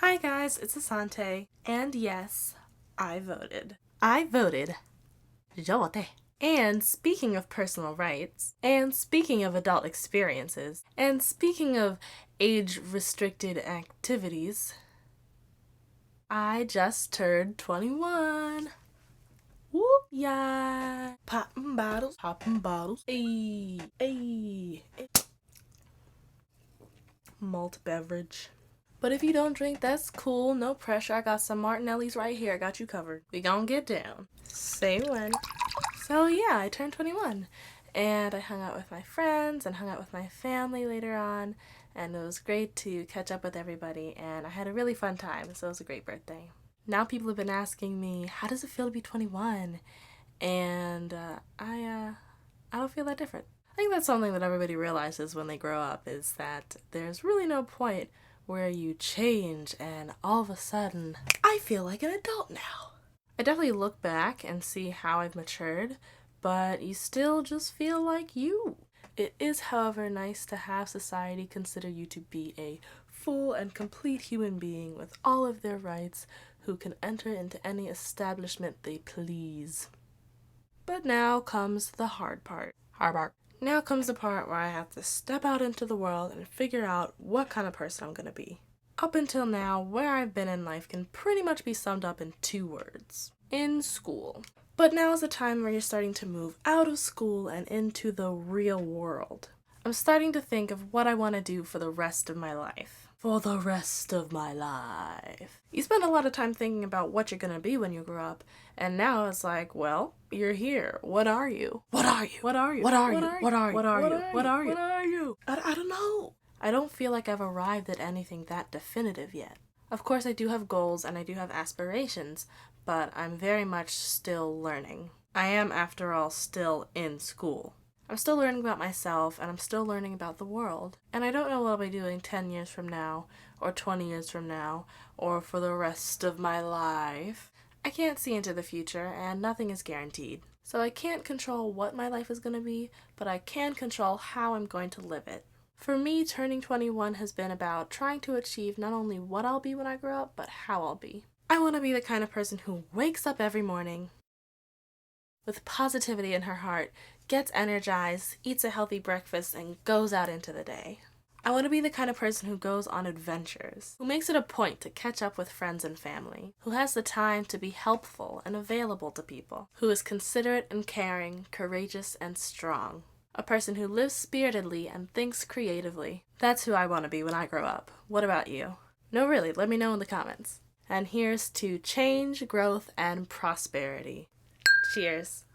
Hi guys, it's Asante, and yes, I voted. I voted. Yo voté. And speaking of personal rights, and speaking of adult experiences, and speaking of age-restricted activities, I just turned 21. Whoop, yeah. Popping bottles, ayy, ayy, ayy. Malt beverage. But if you don't drink, that's cool. No pressure. I got some Martinelli's right here. I got you covered. We gon' get down. Say when. So yeah, I turned 21. And I hung out with my friends and hung out with my family later on. And it was great to catch up with everybody. And I had a really fun time. So it was a great birthday. Now people have been asking me, how does it feel to be 21? And I don't feel that different. I think that's something that everybody realizes when they grow up, is that there's really no point where you change and all of a sudden, I feel like an adult now. I definitely look back and see how I've matured, but you still just feel like you. It is, however, nice to have society consider you to be a full and complete human being with all of their rights who can enter into any establishment they please. But now comes the hard part. Now comes the part where I have to step out into the world and figure out what kind of person I'm gonna be. Up until now, where I've been in life can pretty much be summed up in 2 words. In school. But now is the time where you're starting to move out of school and into the real world. I'm starting to think of what I want to do for the rest of my life. For the rest of my life. You spend a lot of time thinking about what you're gonna be when you grow up, and now it's like, well, you're here. What are you? What are you? What are you? What are you? What are you? What are you? What are you? What are you? I don't know. I don't feel like I've arrived at anything that definitive yet. Of course, I do have goals and I do have aspirations, but I'm very much still learning. I am, after all, still in school. I'm still learning about myself, and I'm still learning about the world. And I don't know what I'll be doing 10 years from now, or 20 years from now, or for the rest of my life. I can't see into the future, and nothing is guaranteed. So I can't control what my life is going to be, but I can control how I'm going to live it. For me, turning 21 has been about trying to achieve not only what I'll be when I grow up, but how I'll be. I want to be the kind of person who wakes up every morning with positivity in her heart, gets energized, eats a healthy breakfast, and goes out into the day. I want to be the kind of person who goes on adventures, who makes it a point to catch up with friends and family, who has the time to be helpful and available to people, who is considerate and caring, courageous and strong. A person who lives spiritedly and thinks creatively. That's who I want to be when I grow up. What about you? No, really, let me know in the comments. And here's to change, growth, and prosperity. Cheers.